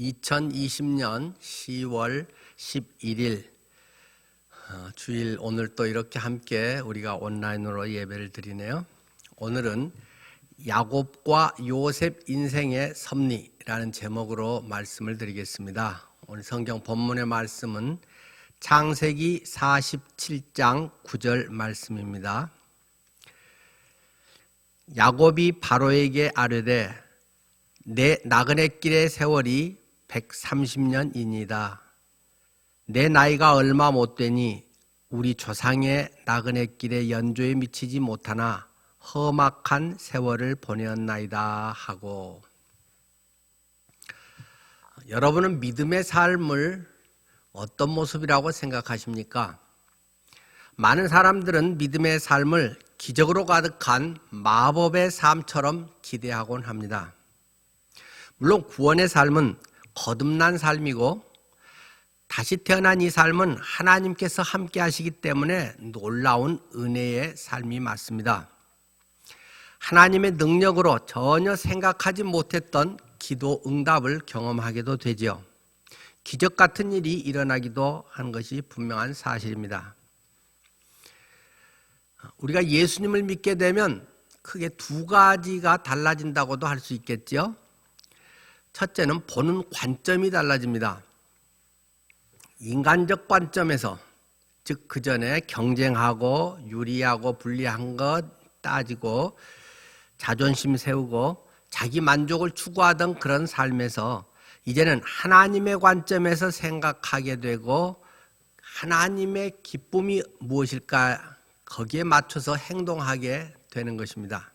2020년 10월 11일 주일 오늘 또 이렇게 함께 우리가 온라인으로 예배를 드리네요. 오늘은 야곱과 요셉 인생의 섭리라는 제목으로 말씀을 드리겠습니다. 오늘 성경 본문의 말씀은 창세기 47장 9절 말씀입니다. 야곱이 바로에게 아뢰되 내 나그네 길의 세월이 130년이니이다. 내 나이가 얼마 못되니 우리 조상의 나그네 길의 연조에 미치지 못하나 험악한 세월을 보내었나이다 하고, 여러분은 믿음의 삶을 어떤 모습이라고 생각하십니까? 많은 사람들은 믿음의 삶을 기적으로 가득한 마법의 삶처럼 기대하곤 합니다. 물론 구원의 삶은 거듭난 삶이고 다시 태어난 이 삶은 하나님께서 함께 하시기 때문에 놀라운 은혜의 삶이 맞습니다. 하나님의 능력으로 전혀 생각하지 못했던 기도 응답을 경험하게도 되죠. 기적 같은 일이 일어나기도 한 것이 분명한 사실입니다. 우리가 예수님을 믿게 되면 크게 두 가지가 달라진다고도 할 수 있겠죠. 첫째는 보는 관점이 달라집니다. 인간적 관점에서, 즉 그 전에 경쟁하고 유리하고 불리한 것 따지고 자존심 세우고 자기 만족을 추구하던 그런 삶에서 이제는 하나님의 관점에서 생각하게 되고 하나님의 기쁨이 무엇일까 거기에 맞춰서 행동하게 되는 것입니다.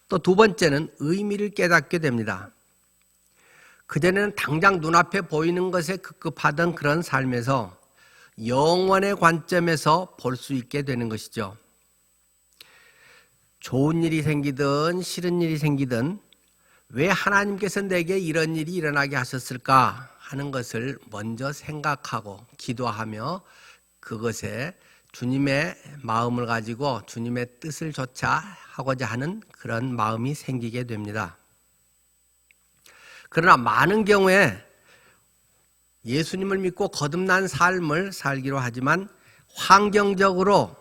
또 두 번째는 의미를 깨닫게 됩니다. 그전에는 당장 눈앞에 보이는 것에 급급하던 그런 삶에서 영원의 관점에서 볼 수 있게 되는 것이죠. 좋은 일이 생기든 싫은 일이 생기든 왜 하나님께서 내게 이런 일이 일어나게 하셨을까 하는 것을 먼저 생각하고 기도하며 그것에 주님의 마음을 가지고 주님의 뜻을 조차 하고자 하는 그런 마음이 생기게 됩니다. 그러나 많은 경우에 예수님을 믿고 거듭난 삶을 살기로 하지만 환경적으로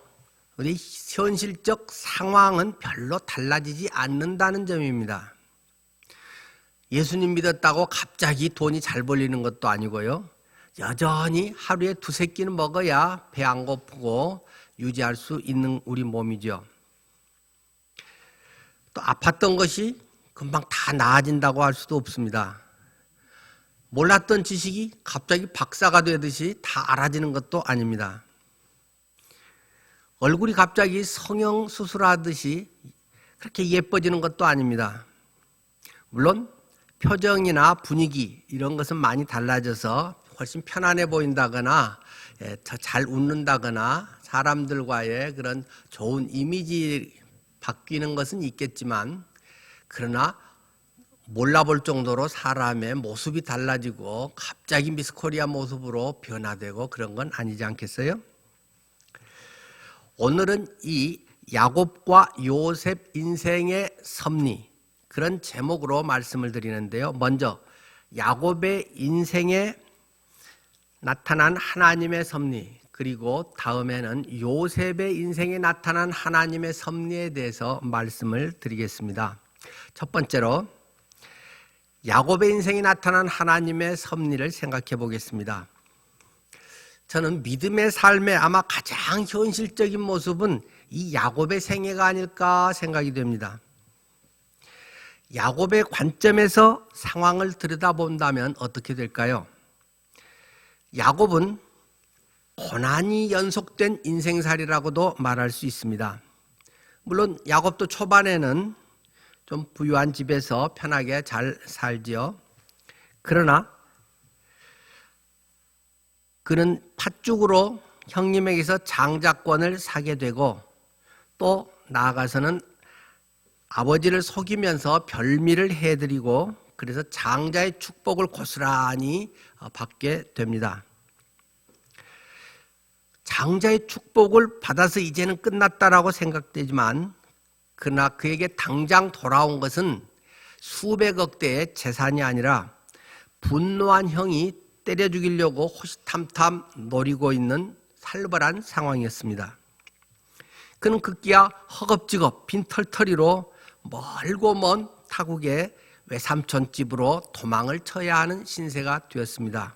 우리 현실적 상황은 별로 달라지지 않는다는 점입니다. 예수님 믿었다고 갑자기 돈이 잘 벌리는 것도 아니고요. 여전히 하루에 두세 끼는 먹어야 배 안 고프고 유지할 수 있는 우리 몸이죠. 또 아팠던 것이 금방 다 나아진다고 할 수도 없습니다. 몰랐던 지식이 갑자기 박사가 되듯이 다 알아지는 것도 아닙니다. 얼굴이 갑자기 성형수술하듯이 그렇게 예뻐지는 것도 아닙니다. 물론 표정이나 분위기 이런 것은 많이 달라져서 훨씬 편안해 보인다거나 더 잘 웃는다거나 사람들과의 그런 좋은 이미지 바뀌는 것은 있겠지만, 그러나 몰라볼 정도로 사람의 모습이 달라지고 갑자기 미스 코리아 모습으로 변화되고 그런 건 아니지 않겠어요? 오늘은 이 야곱과 요셉 인생의 섭리, 그런 제목으로 말씀을 드리는데요. 먼저 야곱의 인생에 나타난 하나님의 섭리, 그리고 다음에는 요셉의 인생에 나타난 하나님의 섭리에 대해서 말씀을 드리겠습니다. 첫 번째로 야곱의 인생에 나타난 하나님의 섭리를 생각해 보겠습니다. 저는 믿음의 삶의 아마 가장 현실적인 모습은 이 야곱의 생애가 아닐까 생각이 됩니다. 야곱의 관점에서 상황을 들여다본다면 어떻게 될까요? 야곱은 고난이 연속된 인생살이라고도 말할 수 있습니다. 물론 야곱도 초반에는 좀 부유한 집에서 편하게 잘 살지요. 그러나 그는 팥죽으로 형님에게서 장자권을 사게 되고 또 나아가서는 아버지를 속이면서 별미를 해드리고 그래서 장자의 축복을 고스란히 받게 됩니다. 장자의 축복을 받아서 이제는 끝났다라고 생각되지만, 그러나 그에게 당장 돌아온 것은 수백억 대의 재산이 아니라 분노한 형이 때려 죽이려고 호시탐탐 노리고 있는 살벌한 상황이었습니다. 그는 급기야 허겁지겁 빈털터리로 멀고 먼 타국의 외삼촌 집으로 도망을 쳐야 하는 신세가 되었습니다.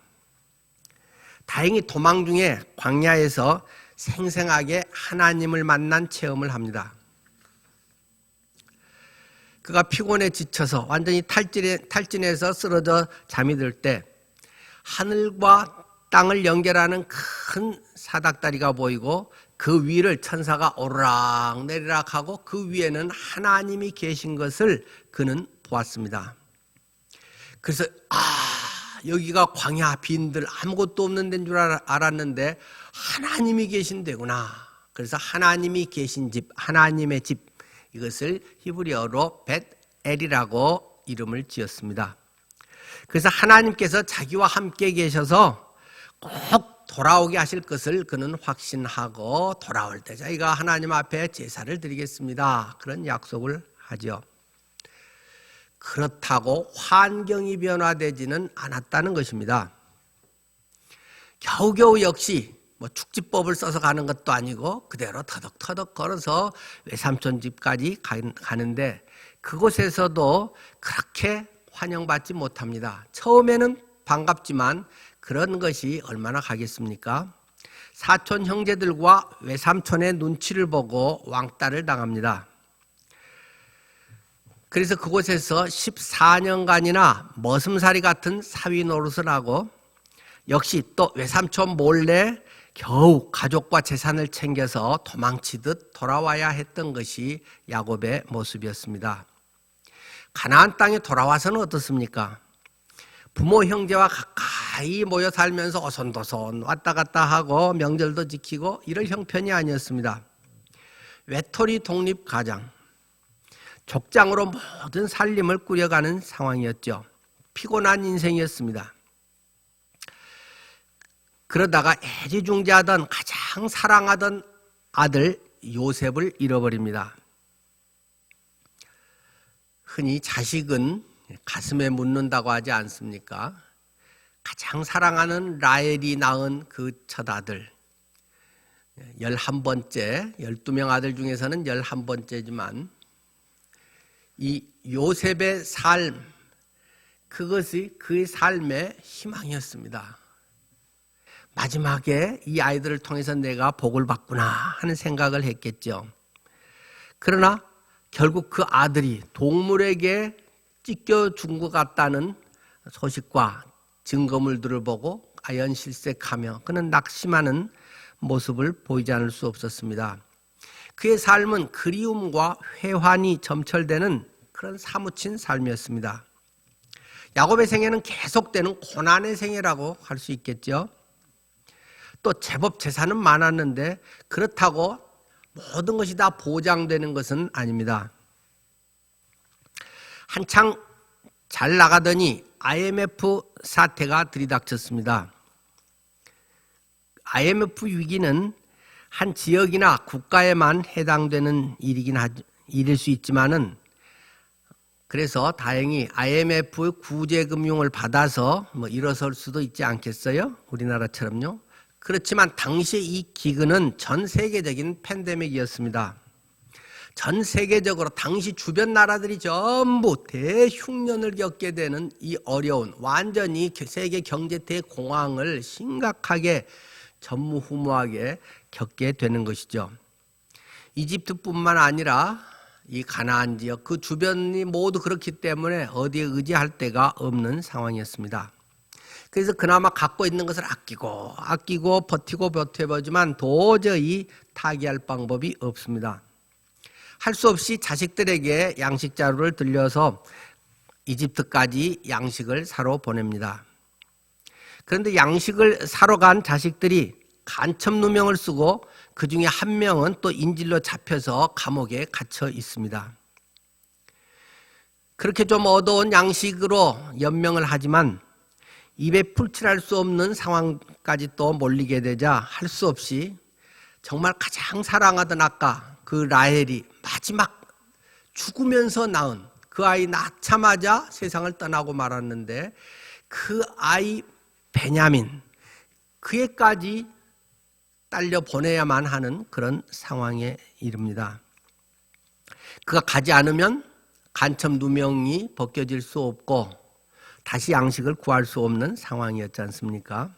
다행히 도망 중에 광야에서 생생하게 하나님을 만난 체험을 합니다. 그가 피곤에 지쳐서 완전히 탈진해서 쓰러져 잠이 들 때 하늘과 땅을 연결하는 큰 사닥다리가 보이고 그 위를 천사가 오르락 내리락 하고 그 위에는 하나님이 계신 것을 그는 보았습니다. 그래서 여기가 광야 빈들 아무것도 없는 데인 줄 알았는데 하나님이 계신 데구나. 그래서 하나님이 계신 집, 하나님의 집, 이것을 히브리어로 벳엘이라고 이름을 지었습니다. 그래서 하나님께서 자기와 함께 계셔서 꼭 돌아오게 하실 것을 그는 확신하고 돌아올 때 자기가 하나님 앞에 제사를 드리겠습니다. 그런 약속을 하죠. 그렇다고 환경이 변화되지는 않았다는 것입니다. 겨우겨우 역시 축지법을 써서 가는 것도 아니고 그대로 터덕터덕 걸어서 외삼촌 집까지 가는데 그곳에서도 그렇게 환영받지 못합니다. 처음에는 반갑지만 그런 것이 얼마나 가겠습니까? 사촌 형제들과 외삼촌의 눈치를 보고 왕따를 당합니다. 그래서 그곳에서 14년간이나 머슴살이 같은 사위 노릇을 하고 역시 또 외삼촌 몰래 겨우 가족과 재산을 챙겨서 도망치듯 돌아와야 했던 것이 야곱의 모습이었습니다. 가나안 땅에 돌아와서는 어떻습니까? 부모 형제와 가까이 모여 살면서 어손도손 왔다 갔다 하고 명절도 지키고 이럴 형편이 아니었습니다. 외톨이 독립 가장, 족장으로 모든 살림을 꾸려가는 상황이었죠. 피곤한 인생이었습니다. 그러다가 애지중지하던 가장 사랑하던 아들 요셉을 잃어버립니다. 흔히 자식은 가슴에 묻는다고 하지 않습니까? 가장 사랑하는 라헬이 낳은 그 첫 아들, 11번째, 12명 아들 중에서는 11번째지만 이 요셉의 삶, 그것이 그의 삶의 희망이었습니다. 마지막에 이 아이들을 통해서 내가 복을 받구나 하는 생각을 했겠죠. 그러나 결국 그 아들이 동물에게 찢겨 준 것 같다는 소식과 증거물들을 보고 아연실색하며 그는 낙심하는 모습을 보이지 않을 수 없었습니다. 그의 삶은 그리움과 회환이 점철되는 그런 사무친 삶이었습니다. 야곱의 생애는 계속되는 고난의 생애라고 할 수 있겠죠. 또 제법 재산은 많았는데 그렇다고 모든 것이 다 보장되는 것은 아닙니다. 한창 잘 나가더니 IMF 사태가 들이닥쳤습니다. IMF 위기는 한 지역이나 국가에만 해당되는 일일 수 있지만은 그래서 다행히 IMF 구제금융을 받아서 일어설 수도 있지 않겠어요? 우리나라처럼요. 그렇지만 당시 이 기근은 전 세계적인 팬데믹이었습니다. 전 세계적으로 당시 주변 나라들이 전부 대흉년을 겪게 되는 이 어려운 완전히 세계 경제 대공황을 심각하게 전무후무하게 겪게 되는 것이죠. 이집트뿐만 아니라 이 가나안 지역 그 주변이 모두 그렇기 때문에 어디에 의지할 데가 없는 상황이었습니다. 그래서 그나마 갖고 있는 것을 아끼고 버텨보지만 도저히 타개할 방법이 없습니다. 할 수 없이 자식들에게 양식 자루를 들려서 이집트까지 양식을 사러 보냅니다. 그런데 양식을 사러 간 자식들이 간첩 누명을 쓰고 그 중에 한 명은 또 인질로 잡혀서 감옥에 갇혀 있습니다. 그렇게 좀 어두운 양식으로 연명을 하지만 입에 풀칠할 수 없는 상황까지 또 몰리게 되자 할 수 없이 정말 가장 사랑하던 아까 그 라헬이 마지막 죽으면서 낳은 그 아이 낳자마자 세상을 떠나고 말았는데 그 아이 베냐민, 그에까지 딸려 보내야만 하는 그런 상황에 이릅니다. 그가 가지 않으면 간첩 누명이 벗겨질 수 없고 다시 양식을 구할 수 없는 상황이었지 않습니까?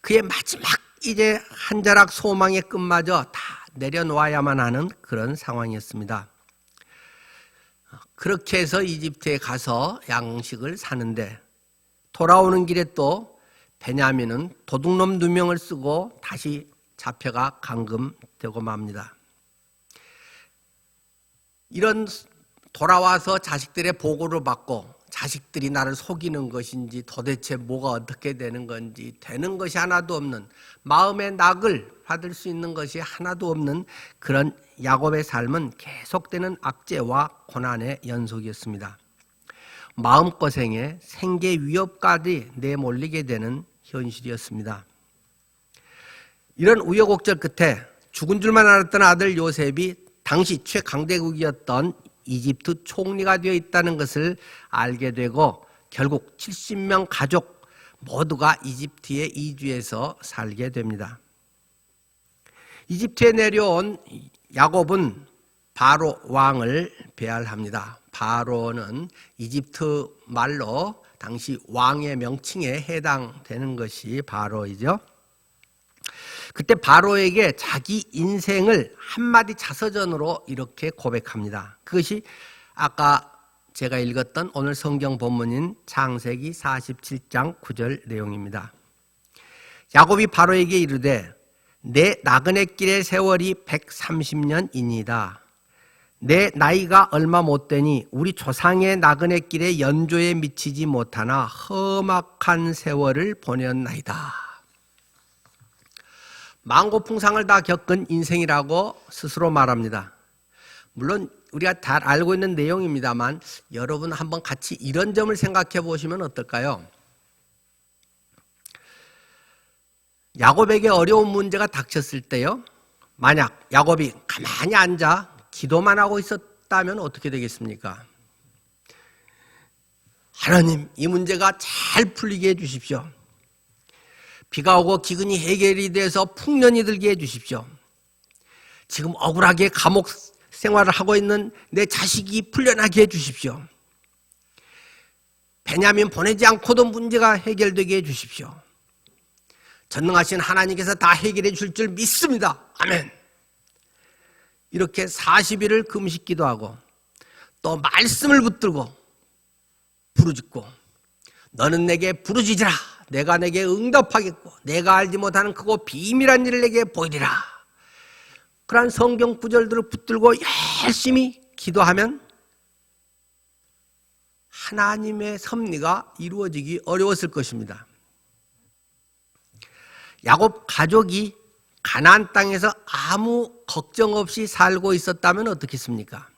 그의 마지막 이제 한 자락 소망의 끝마저 다 내려놓아야만 하는 그런 상황이었습니다. 그렇게 해서 이집트에 가서 양식을 사는데 돌아오는 길에 또 베냐민은 도둑놈 누명을 쓰고 다시 잡혀가 감금되고 맙니다. 이런 돌아와서 자식들의 보고를 받고 자식들이 나를 속이는 것인지 도대체 뭐가 어떻게 되는 건지 되는 것이 하나도 없는, 마음의 낙을 받을 수 있는 것이 하나도 없는 그런 야곱의 삶은 계속되는 악재와 고난의 연속이었습니다. 마음고생에 생계 위협까지 내몰리게 되는 현실이었습니다. 이런 우여곡절 끝에 죽은 줄만 알았던 아들 요셉이 당시 최강대국이었던 이집트 총리가 되어 있다는 것을 알게 되고 결국 70명 가족 모두가 이집트에 이주해서 살게 됩니다. 이집트에 내려온 야곱은 바로 왕을 배알합니다. 바로는 이집트 말로 당시 왕의 명칭에 해당되는 것이 바로이죠. 그때 바로에게 자기 인생을 한마디 자서전으로 이렇게 고백합니다. 그것이 아까 제가 읽었던 오늘 성경 본문인 창세기 47장 9절 내용입니다. 야곱이 바로에게 이르되 내 나그네 길의 세월이 130년이니이다. 내 나이가 얼마 못되니 우리 조상의 나그네 길의 연조에 미치지 못하나 험악한 세월을 보냈나이다. 만고풍상을 다 겪은 인생이라고 스스로 말합니다. 물론 우리가 잘 알고 있는 내용입니다만 여러분 한번 같이 이런 점을 생각해 보시면 어떨까요? 야곱에게 어려운 문제가 닥쳤을 때요, 만약 야곱이 가만히 앉아 기도만 하고 있었다면 어떻게 되겠습니까? 하나님, 이 문제가 잘 풀리게 해주십시오. 비가 오고 기근이 해결이 돼서 풍년이 들게 해주십시오. 지금 억울하게 감옥 생활을 하고 있는 내 자식이 풀려나게 해주십시오. 베냐민 보내지 않고도 문제가 해결되게 해주십시오. 전능하신 하나님께서 다 해결해 줄 줄 믿습니다. 아멘. 이렇게 40일을 금식 기도하고 또 말씀을 붙들고 부르짖고 너는 내게 부르짖으라. 내가 내게 응답하겠고 내가 알지 못하는 크고 비밀한 일을 내게 보이리라. 그러한 성경 구절들을 붙들고 열심히 기도하면 하나님의 섭리가 이루어지기 어려웠을 것입니다. 야곱 가족이 가나안 땅에서 아무 걱정 없이 살고 있었다면 어떻겠습니까?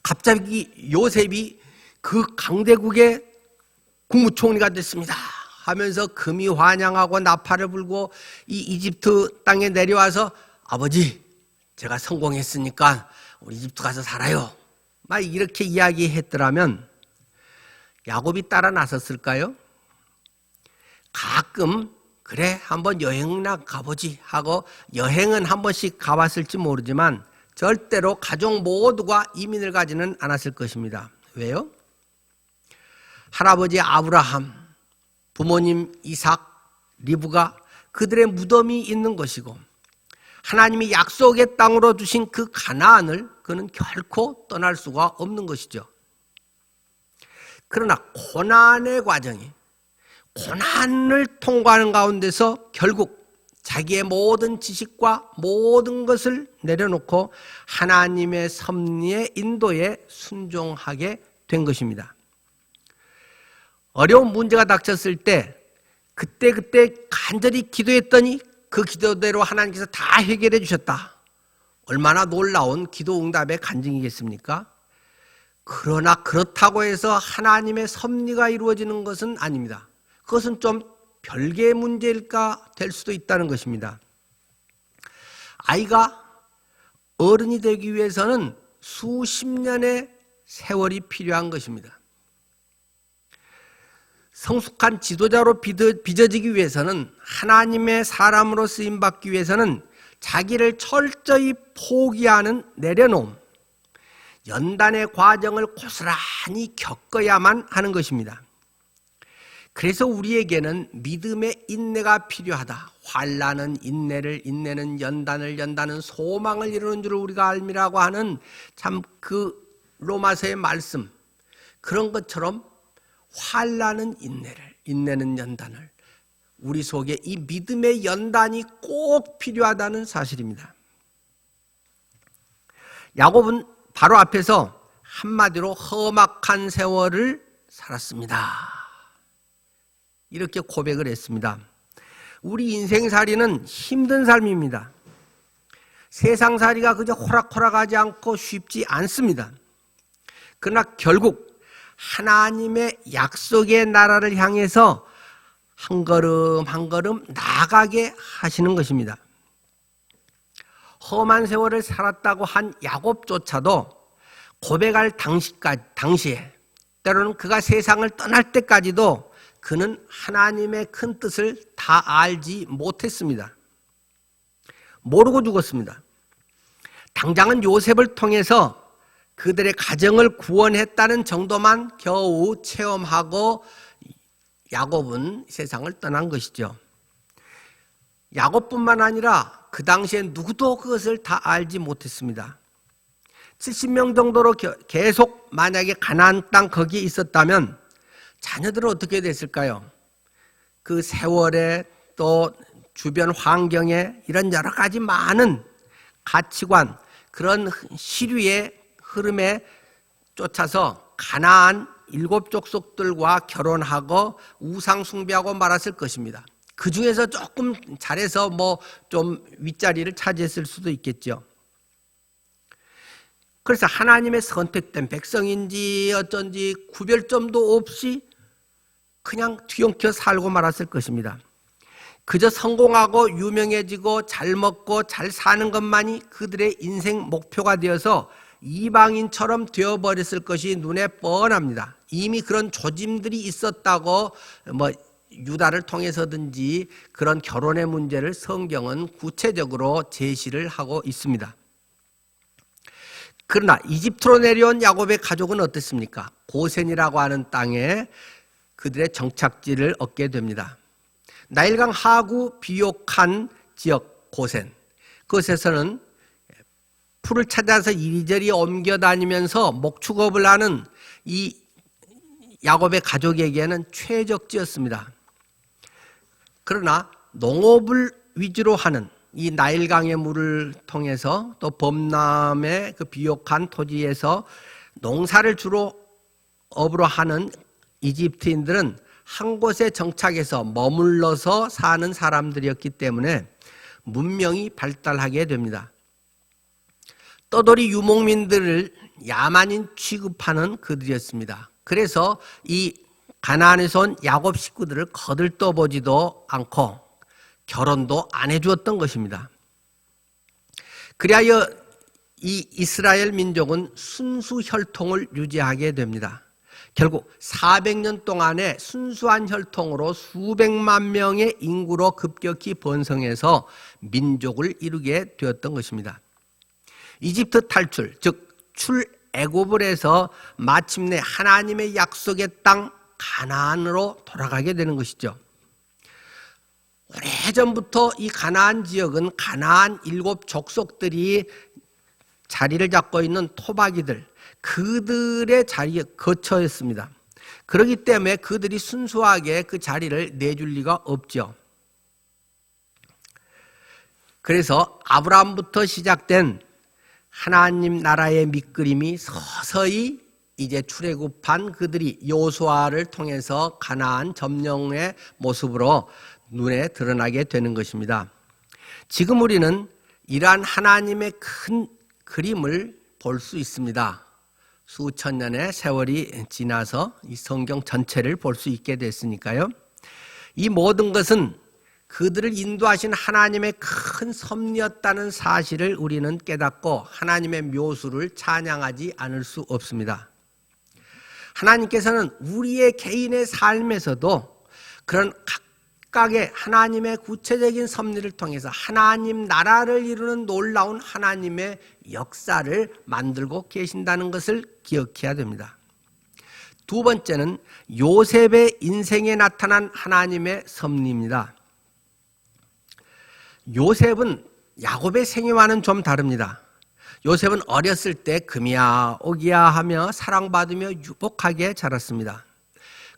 갑자기 요셉이 그 강대국의 국무총리가 됐습니다 하면서 금이 환영하고 나팔을 불고 이 이집트 땅에 내려와서 아버지, 제가 성공했으니까 우리 이집트 가서 살아요, 막 이렇게 이야기했더라면 야곱이 따라 나섰을까요? 가끔 그래 한번 여행이나 가보지 하고 여행은 한 번씩 가봤을지 모르지만 절대로 가족 모두가 이민을 가지는 않았을 것입니다. 왜요? 할아버지 아브라함, 부모님 이삭, 리브가 그들의 무덤이 있는 것이고 하나님이 약속의 땅으로 주신 그 가나안을 그는 결코 떠날 수가 없는 것이죠. 그러나 고난의 과정이 고난을 통과하는 가운데서 결국 자기의 모든 지식과 모든 것을 내려놓고 하나님의 섭리의 인도에 순종하게 된 것입니다. 어려운 문제가 닥쳤을 때 그때 간절히 기도했더니 그 기도대로 하나님께서 다 해결해 주셨다. 얼마나 놀라운 기도 응답의 간증이겠습니까? 그러나 그렇다고 해서 하나님의 섭리가 이루어지는 것은 아닙니다. 그것은 좀 별개의 문제일까 될 수도 있다는 것입니다. 아이가 어른이 되기 위해서는 수십 년의 세월이 필요한 것입니다. 성숙한 지도자로 빚어지기 위해서는, 하나님의 사람으로 쓰임받기 위해서는 자기를 철저히 포기하는 내려놓음, 연단의 과정을 고스란히 겪어야만 하는 것입니다. 그래서 우리에게는 믿음의 인내가 필요하다. 환난은 인내를, 인내는 연단을, 연단은 소망을 이루는 줄 우리가 알미라고 하는 참 그 로마서의 말씀, 그런 것처럼 환난은 인내를, 인내는 연단을, 우리 속에 이 믿음의 연단이 꼭 필요하다는 사실입니다. 야곱은 바로 앞에서 한마디로 험악한 세월을 살았습니다, 이렇게 고백을 했습니다. 우리 인생살이는 힘든 삶입니다. 세상살이가 그저 호락호락하지 않고 쉽지 않습니다. 그러나 결국 하나님의 약속의 나라를 향해서 한 걸음 한 걸음 나아가게 하시는 것입니다. 험한 세월을 살았다고 한 야곱조차도 고백할 당시에, 때로는 그가 세상을 떠날 때까지도 그는 하나님의 큰 뜻을 다 알지 못했습니다. 모르고 죽었습니다. 당장은 요셉을 통해서 그들의 가정을 구원했다는 정도만 겨우 체험하고 야곱은 세상을 떠난 것이죠. 야곱뿐만 아니라 그 당시에 누구도 그것을 다 알지 못했습니다. 70명 정도로 계속 만약에 가나안 땅 거기에 있었다면 자녀들은 어떻게 됐을까요? 그 세월에 또 주변 환경에 이런 여러 가지 많은 가치관, 그런 시류의 흐름에 쫓아서 가나안 7족속들과 결혼하고 우상 숭배하고 말았을 것입니다. 그 중에서 조금 잘해서 좀 윗자리를 차지했을 수도 있겠죠. 그래서 하나님의 선택된 백성인지 어쩐지 구별점도 없이 그냥 뒤엉켜 살고 말았을 것입니다. 그저 성공하고 유명해지고 잘 먹고 잘 사는 것만이 그들의 인생 목표가 되어서 이방인처럼 되어버렸을 것이 눈에 뻔합니다. 이미 그런 조짐들이 있었다고 유다를 통해서든지 그런 결혼의 문제를 성경은 구체적으로 제시를 하고 있습니다. 그러나 이집트로 내려온 야곱의 가족은 어땠습니까? 고센이라고 하는 땅에 그들의 정착지를 얻게 됩니다. 나일강 하구 비옥한 지역 고센, 그곳에서는 풀을 찾아서 이리저리 옮겨 다니면서 목축업을 하는 이 야곱의 가족에게는 최적지였습니다. 그러나 농업을 위주로 하는 이 나일강의 물을 통해서 또 범람의 그 비옥한 토지에서 농사를 주로 업으로 하는 이집트인들은 한 곳에 정착해서 머물러서 사는 사람들이었기 때문에 문명이 발달하게 됩니다. 떠돌이 유목민들을 야만인 취급하는 그들이었습니다. 그래서 이 가나안에서 온 야곱 식구들을 거들떠보지도 않고 결혼도 안 해주었던 것입니다. 그리하여 이 이스라엘 민족은 순수 혈통을 유지하게 됩니다. 결국 400년 동안의 순수한 혈통으로 수백만 명의 인구로 급격히 번성해서 민족을 이루게 되었던 것입니다. 이집트 탈출, 즉 출애굽을 해서 마침내 하나님의 약속의 땅 가나안으로 돌아가게 되는 것이죠. 오래전부터 이 가나안 지역은 가나안 7족속들이 자리를 잡고 있는 토박이들, 그들의 자리에 거처였습니다. 그렇기 때문에 그들이 순수하게 그 자리를 내줄 리가 없죠. 그래서 아브라함부터 시작된 하나님 나라의 밑그림이 서서히 이제 출애굽한 그들이 여호수아를 통해서 가나안 점령의 모습으로 눈에 드러나게 되는 것입니다. 지금 우리는 이러한 하나님의 큰 그림을 볼 수 있습니다. 수천 년의 세월이 지나서 이 성경 전체를 볼 수 있게 됐으니까요. 이 모든 것은 그들을 인도하신 하나님의 큰 섭리였다는 사실을 우리는 깨닫고 하나님의 묘수를 찬양하지 않을 수 없습니다. 하나님께서는 우리의 개인의 삶에서도 그런 각각의 하나님의 구체적인 섭리를 통해서 하나님 나라를 이루는 놀라운 하나님의 역사를 만들고 계신다는 것을 기억해야 됩니다. 두 번째는 요셉의 인생에 나타난 하나님의 섭리입니다. 요셉은 야곱의 생애와는 좀 다릅니다. 요셉은 어렸을 때 금이야 오기야 하며 사랑받으며 유복하게 자랐습니다.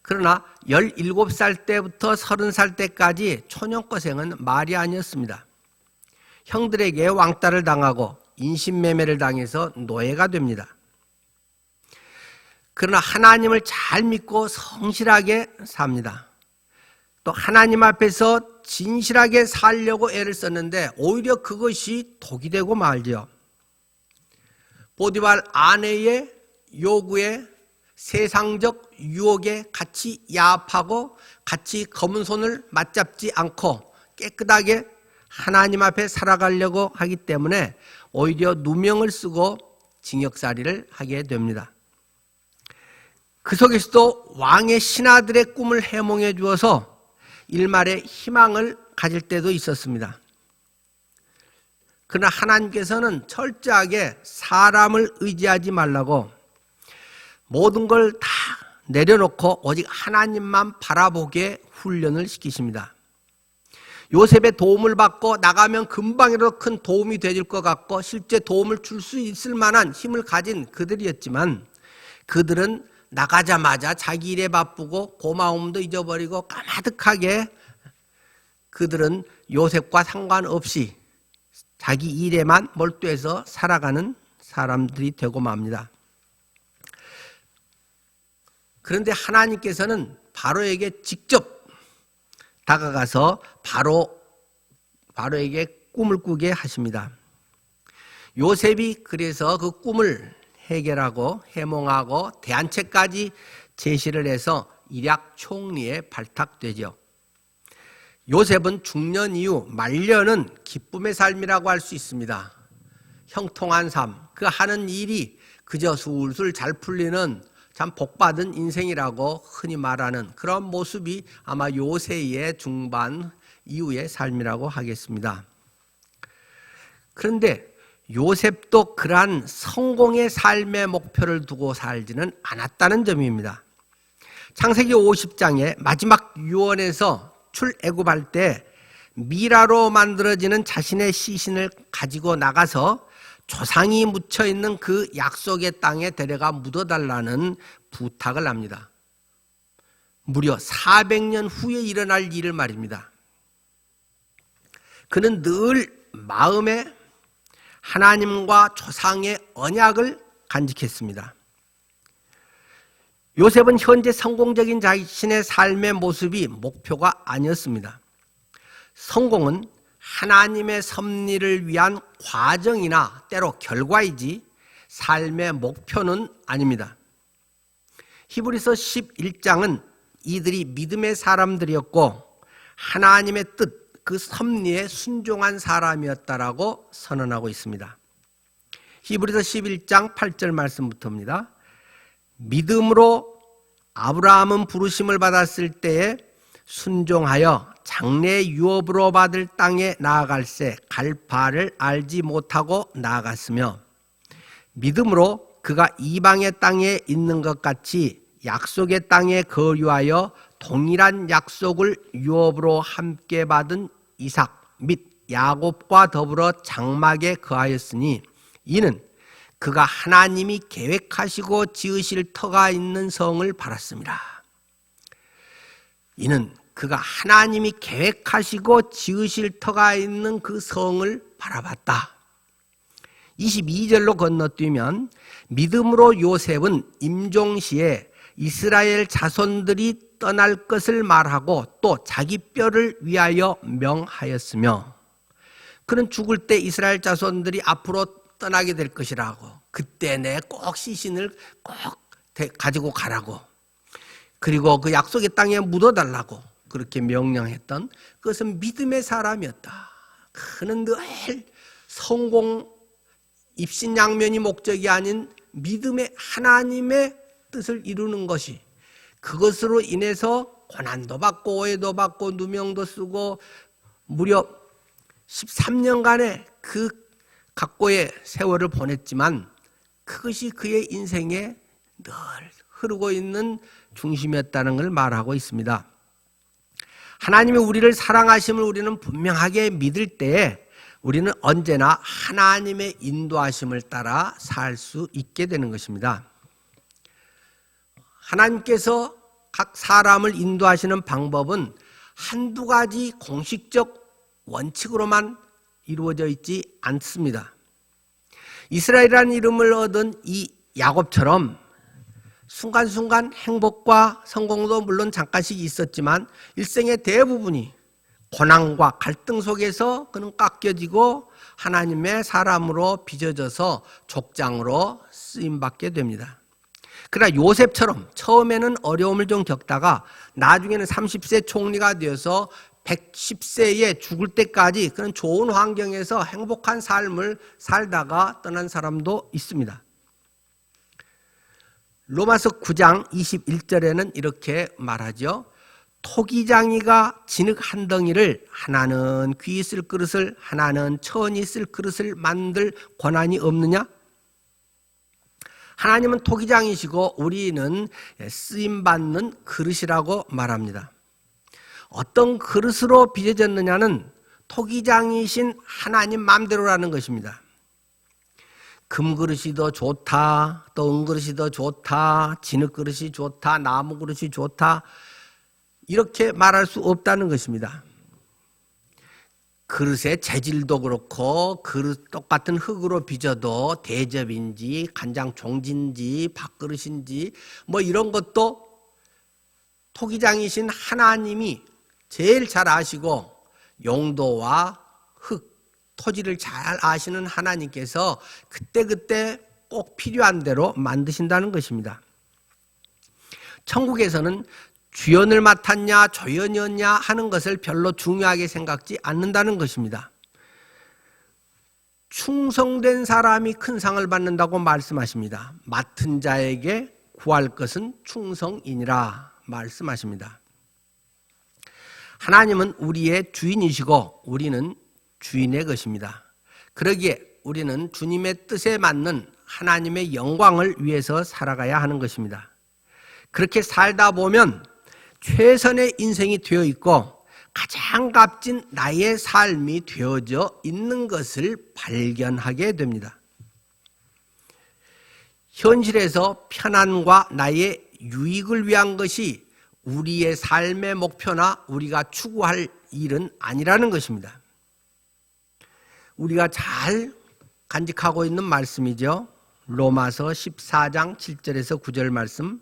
그러나 17살 때부터 30살 때까지 초년고생은 말이 아니었습니다. 형들에게 왕따를 당하고 인신매매를 당해서 노예가 됩니다. 그러나 하나님을 잘 믿고 성실하게 삽니다. 또 하나님 앞에서 진실하게 살려고 애를 썼는데 오히려 그것이 독이 되고 말지요. 보디발 아내의 요구에 세상적 유혹에 같이 야합하고 같이 검은 손을 맞잡지 않고 깨끗하게 하나님 앞에 살아가려고 하기 때문에 오히려 누명을 쓰고 징역살이를 하게 됩니다. 그 속에서도 왕의 신하들의 꿈을 해몽해 주어서 일말의 희망을 가질 때도 있었습니다. 그러나 하나님께서는 철저하게 사람을 의지하지 말라고 모든 걸 다 내려놓고 오직 하나님만 바라보게 훈련을 시키십니다. 요셉의 도움을 받고 나가면 금방이라도 큰 도움이 되질 것 같고 실제 도움을 줄 수 있을 만한 힘을 가진 그들이었지만 그들은 나가자마자 자기 일에 바쁘고 고마움도 잊어버리고 까마득하게 그들은 요셉과 상관없이 자기 일에만 몰두해서 살아가는 사람들이 되고 맙니다. 그런데 하나님께서는 바로에게 직접 다가가서 바로에게 꿈을 꾸게 하십니다. 요셉이 그래서 그 꿈을 해결하고 해몽하고 대안책까지 제시를 해서 일약 총리에 발탁되죠. 요셉은 중년 이후 말년은 기쁨의 삶이라고 할 수 있습니다. 형통한 삶, 그 하는 일이 그저 술술 잘 풀리는 참 복받은 인생이라고 흔히 말하는 그런 모습이 아마 요셉의 중반 이후의 삶이라고 하겠습니다. 그런데 요셉도 그러한 성공의 삶의 목표를 두고 살지는 않았다는 점입니다. 창세기 50장의 마지막 유언에서 출애굽할 때 미라로 만들어지는 자신의 시신을 가지고 나가서 조상이 묻혀있는 그 약속의 땅에 데려가 묻어달라는 부탁을 합니다. 무려 400년 후에 일어날 일을 말입니다. 그는 늘 마음에 하나님과 조상의 언약을 간직했습니다. 요셉은 현재 성공적인 자신의 삶의 모습이 목표가 아니었습니다. 성공은 하나님의 섭리를 위한 과정이나 때로 결과이지 삶의 목표는 아닙니다. 히브리서 11장은 이들이 믿음의 사람들이었고 하나님의 뜻, 그 섭리에 순종한 사람이었다라고 선언하고 있습니다. 히브리서 11장 8절 말씀부터입니다. 믿음으로 아브라함은 부르심을 받았을 때에 순종하여 장래 유업으로 받을 땅에 나아갈새 갈 바를 알지 못하고 나아갔으며 믿음으로 그가 이방의 땅에 있는 것 같이 약속의 땅에 거류하여 동일한 약속을 유업으로 함께 받은 이삭 및 야곱과 더불어 장막에 거하였으니 이는 그가 하나님이 계획하시고 지으실 터가 있는 성을 바랐습니다. 이는 그가 하나님이 계획하시고 지으실 터가 있는 그 성을 바라봤다. 22절로 건너뛰면 믿음으로 요셉은 임종시에 이스라엘 자손들이 떠날 것을 말하고 또 자기 뼈를 위하여 명하였으며 그는 죽을 때 이스라엘 자손들이 앞으로 떠나게 될 것이라고 그때 내 꼭 시신을 꼭 가지고 가라고 그리고 그 약속의 땅에 묻어달라고 그렇게 명령했던 그것은 믿음의 사람이었다. 그는 늘 성공 입신양면이 목적이 아닌 믿음의 하나님의 뜻을 이루는 것이, 그것으로 인해서 고난도 받고 오해도 받고 누명도 쓰고 무려 13년간의 그 각고의 세월을 보냈지만 그것이 그의 인생에 늘 흐르고 있는 중심이었다는 걸 말하고 있습니다. 하나님이 우리를 사랑하심을 우리는 분명하게 믿을 때에 우리는 언제나 하나님의 인도하심을 따라 살 수 있게 되는 것입니다. 하나님께서 각 사람을 인도하시는 방법은 한두 가지 공식적 원칙으로만 이루어져 있지 않습니다. 이스라엘이라는 이름을 얻은 이 야곱처럼 순간순간 행복과 성공도 물론 잠깐씩 있었지만 일생의 대부분이 고난과 갈등 속에서 그는 깎여지고 하나님의 사람으로 빚어져서 족장으로 쓰임받게 됩니다. 그러나 요셉처럼 처음에는 어려움을 좀 겪다가 나중에는 30세 총리가 되어서 110세에 죽을 때까지 그런 좋은 환경에서 행복한 삶을 살다가 떠난 사람도 있습니다. 로마서 9장 21절에는 이렇게 말하죠. 토기장이가 진흙 한 덩이를 하나는 귀히 쓸 그릇을 하나는 천히 쓸 그릇을 만들 권한이 없느냐? 하나님은 토기장이시고 우리는 쓰임받는 그릇이라고 말합니다. 어떤 그릇으로 빚어졌느냐는 토기장이신 하나님 마음대로라는 것입니다. 금그릇이 더 좋다, 또 은그릇이 더 좋다, 진흙그릇이 좋다, 나무그릇이 좋다, 이렇게 말할 수 없다는 것입니다. 그릇의 재질도 그렇고 그릇 똑같은 흙으로 빚어도 대접인지 간장 종지인지 밥그릇인지 뭐 이런 것도 토기장이신 하나님이 제일 잘 아시고 용도와 흙, 토지를 잘 아시는 하나님께서 그때그때 꼭 필요한 대로 만드신다는 것입니다. 천국에서는 주연을 맡았냐 조연이었냐 하는 것을 별로 중요하게 생각지 않는다는 것입니다. 충성된 사람이 큰 상을 받는다고 말씀하십니다. 맡은 자에게 구할 것은 충성이니라 말씀하십니다. 하나님은 우리의 주인이시고 우리는 주인의 것입니다. 그러기에 우리는 주님의 뜻에 맞는 하나님의 영광을 위해서 살아가야 하는 것입니다. 그렇게 살다 보면 최선의 인생이 되어 있고 가장 값진 나의 삶이 되어져 있는 것을 발견하게 됩니다. 현실에서 편안과 나의 유익을 위한 것이 우리의 삶의 목표나 우리가 추구할 일은 아니라는 것입니다. 우리가 잘 간직하고 있는 말씀이죠. 로마서 14장 7절에서 9절 말씀.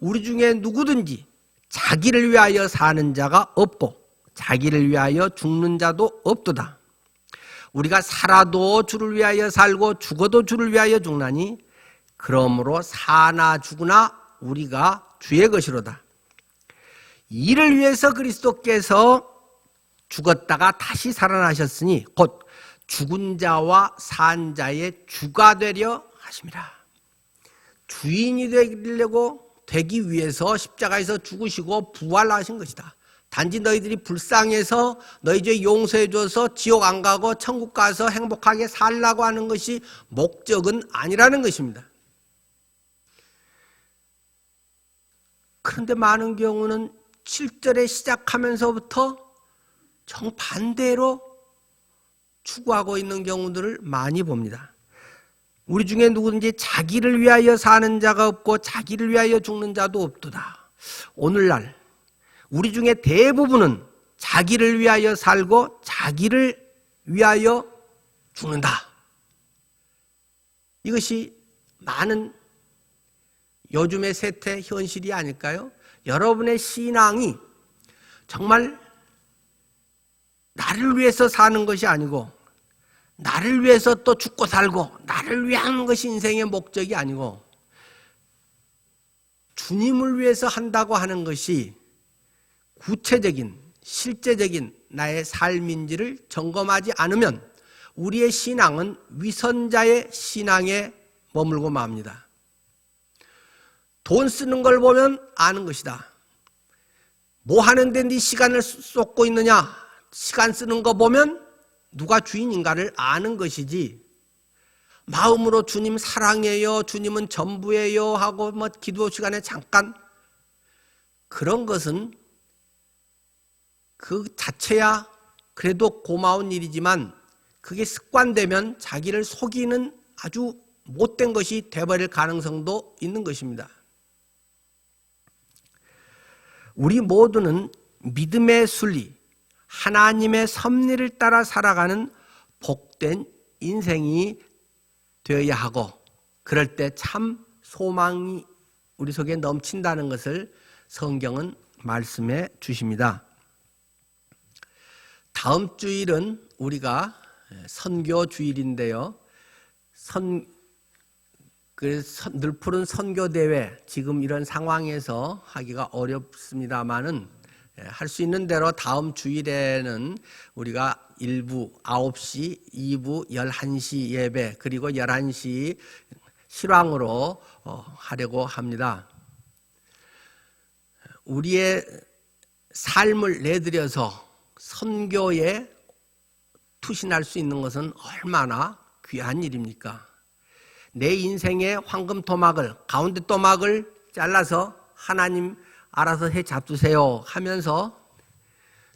우리 중에 누구든지 자기를 위하여 사는 자가 없고 자기를 위하여 죽는 자도 없도다. 우리가 살아도 주를 위하여 살고 죽어도 주를 위하여 죽나니 그러므로 사나 죽으나 우리가 주의 것이로다. 이를 위해서 그리스도께서 죽었다가 다시 살아나셨으니 곧 죽은 자와 산 자의 주가 되려 하심이라. 주인이 되기 위해서 십자가에서 죽으시고 부활하신 것이다. 단지 너희들이 불쌍해서 너희 죄 용서해 줘서 지옥 안 가고 천국 가서 행복하게 살라고 하는 것이 목적은 아니라는 것입니다. 그런데 많은 경우는 7절에 시작하면서부터 정반대로 추구하고 있는 경우들을 많이 봅니다. 우리 중에 누구든지 자기를 위하여 사는 자가 없고 자기를 위하여 죽는 자도 없도다. 오늘날 우리 중에 대부분은 자기를 위하여 살고 자기를 위하여 죽는다. 이것이 많은 요즘의 세태 현실이 아닐까요? 여러분의 신앙이 정말 나를 위해서 사는 것이 아니고 나를 위해서 또 죽고 살고 나를 위한 것이 인생의 목적이 아니고 주님을 위해서 한다고 하는 것이 구체적인 실제적인 나의 삶인지를 점검하지 않으면 우리의 신앙은 위선자의 신앙에 머물고 맙니다. 돈 쓰는 걸 보면 아는 것이다. 뭐 하는데 네 시간을 쏟고 있느냐? 시간 쓰는 거 보면 누가 주인인가를 아는 것이지. 마음으로 주님 사랑해요, 주님은 전부예요 하고 뭐 기도 시간에 잠깐, 그런 것은 그 자체야 그래도 고마운 일이지만 그게 습관되면 자기를 속이는 아주 못된 것이 되어버릴 가능성도 있는 것입니다. 우리 모두는 믿음의 순리, 하나님의 섭리를 따라 살아가는 복된 인생이 되어야 하고, 그럴 때 참 소망이 우리 속에 넘친다는 것을 성경은 말씀해 주십니다. 다음 주일은 우리가 선교 주일인데요. 늘 푸른 선교대회, 지금 이런 상황에서 하기가 어렵습니다만은 할 수 있는 대로 다음 주일에는 우리가 1부 9시, 2부 11시 예배, 그리고 11시 실황으로 하려고 합니다. 우리의 삶을 내들여서 선교에 투신할 수 있는 것은 얼마나 귀한 일입니까? 내 인생의 황금 토막을, 가운데 토막을 잘라서 하나님 알아서 해 잡수세요 하면서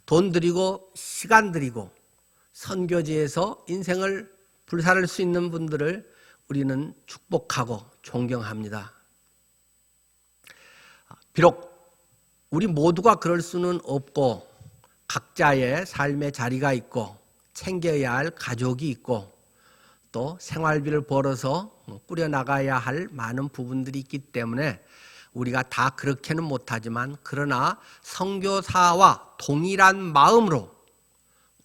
돈 들이고 시간 들이고 선교지에서 인생을 불살을 수 있는 분들을 우리는 축복하고 존경합니다. 비록 우리 모두가 그럴 수는 없고 각자의 삶의 자리가 있고 챙겨야 할 가족이 있고 또 생활비를 벌어서 꾸려나가야 할 많은 부분들이 있기 때문에 우리가 다 그렇게는 못하지만, 그러나 선교사와 동일한 마음으로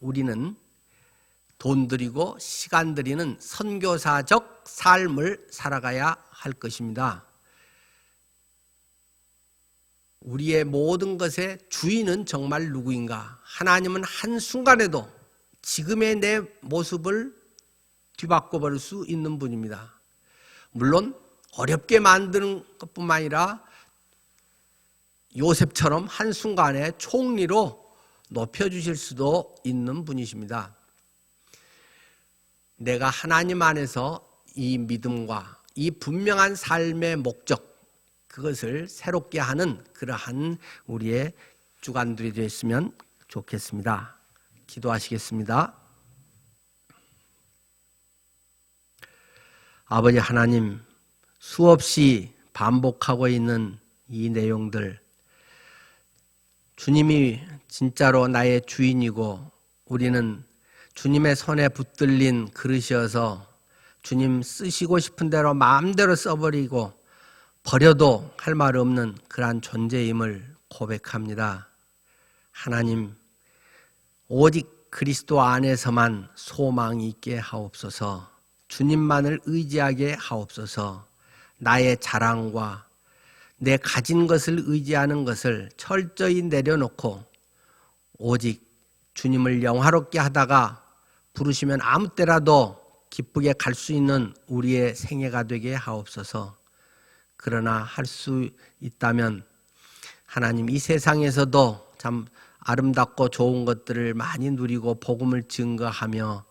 우리는 돈 들이고 시간 들이는 선교사적 삶을 살아가야 할 것입니다. 우리의 모든 것의 주인은 정말 누구인가? 하나님은 한순간에도 지금의 내 모습을 뒤바꿔버릴 수 있는 분입니다. 물론 어렵게 만드는 것뿐만 아니라 요셉처럼 한순간에 총리로 높여주실 수도 있는 분이십니다. 내가 하나님 안에서 이 믿음과 이 분명한 삶의 목적, 그것을 새롭게 하는 그러한 우리의 주간들이 됐으면 좋겠습니다. 기도하시겠습니다. 아버지 하나님, 수없이 반복하고 있는 이 내용들, 주님이 진짜로 나의 주인이고 우리는 주님의 손에 붙들린 그릇이어서 주님 쓰시고 싶은 대로 마음대로 써버리고 버려도 할 말 없는 그러한 존재임을 고백합니다. 하나님, 오직 그리스도 안에서만 소망이 있게 하옵소서. 주님만을 의지하게 하옵소서. 나의 자랑과 내 가진 것을 의지하는 것을 철저히 내려놓고 오직 주님을 영화롭게 하다가 부르시면 아무 때라도 기쁘게 갈 수 있는 우리의 생애가 되게 하옵소서. 그러나 할 수 있다면 하나님, 이 세상에서도 참 아름답고 좋은 것들을 많이 누리고 복음을 증거하며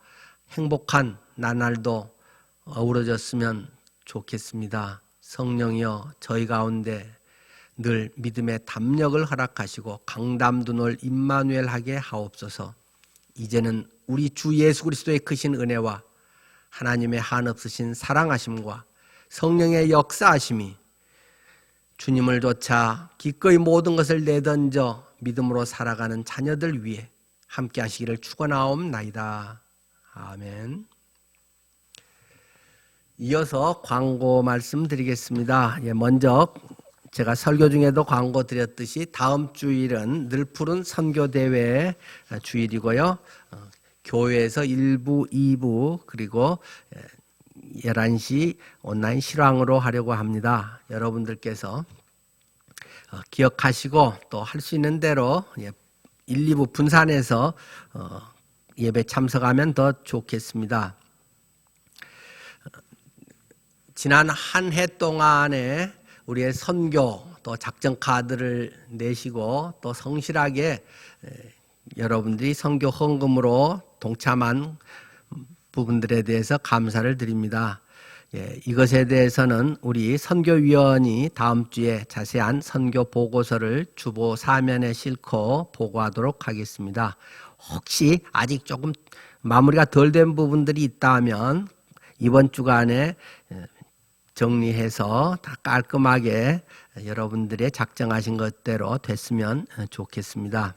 행복한 나날도 어우러졌으면 좋겠습니다. 성령이여, 저희 가운데 늘 믿음의 담력을 허락하시고 강담도 늘 임마누엘 하게 하옵소서. 이제는 우리 주 예수 그리스도의 크신 은혜와 하나님의 한없으신 사랑하심과 성령의 역사하심이 주님을 좇아 기꺼이 모든 것을 내던져 믿음으로 살아가는 자녀들 위해 함께 하시기를 축원하옵나이다. 아멘. 이어서 광고 말씀드리겠습니다. 먼저 제가 설교 중에도 광고 드렸듯이 다음 주일은 늘 푸른 선교대회 주일이고요. 교회에서 1부, 2부 그리고 11시 온라인 실황으로 하려고 합니다. 여러분들께서 기억하시고 또 할 수 있는 대로 1, 2부 분산해서 예배 참석하면 더 좋겠습니다. 지난 한 해 동안에 우리의 선교 또 작전 카드를 내시고 또 성실하게 여러분들이 선교 헌금으로 동참한 부분들에 대해서 감사를 드립니다. 이것에 대해서는 우리 선교위원이 다음 주에 자세한 선교 보고서를 주보 사면에 싣고 보고하도록 하겠습니다. 혹시 아직 조금 마무리가 덜 된 부분들이 있다면 이번 주간에 정리해서 다 깔끔하게 여러분들의 작정하신 것대로 됐으면 좋겠습니다.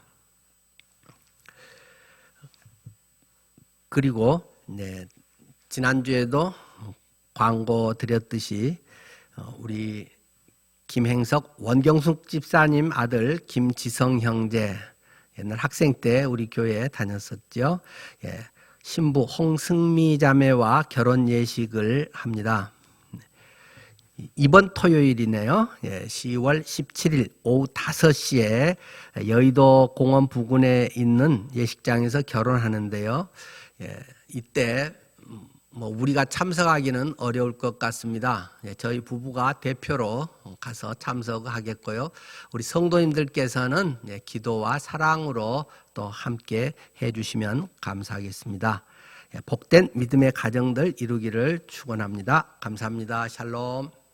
그리고 지난주에도 광고 드렸듯이 우리 김행석 원경숙 집사님 아들 김지성 형제 옛날 학생 때 우리 교회에 다녔었죠. 신부 홍승미 자매와 결혼 예식을 합니다. 이번 토요일이네요. 10월 17일 오후 5시에 여의도 공원 부근에 있는 예식장에서 결혼하는데요. 이때 우리가 참석하기는 어려울 것 같습니다. 저희 부부가 대표로 가서 참석하겠고요. 우리 성도님들께서는 기도와 사랑으로 또 함께 해주시면 감사하겠습니다. 복된 믿음의 가정들 이루기를 축원합니다. 감사합니다. 샬롬.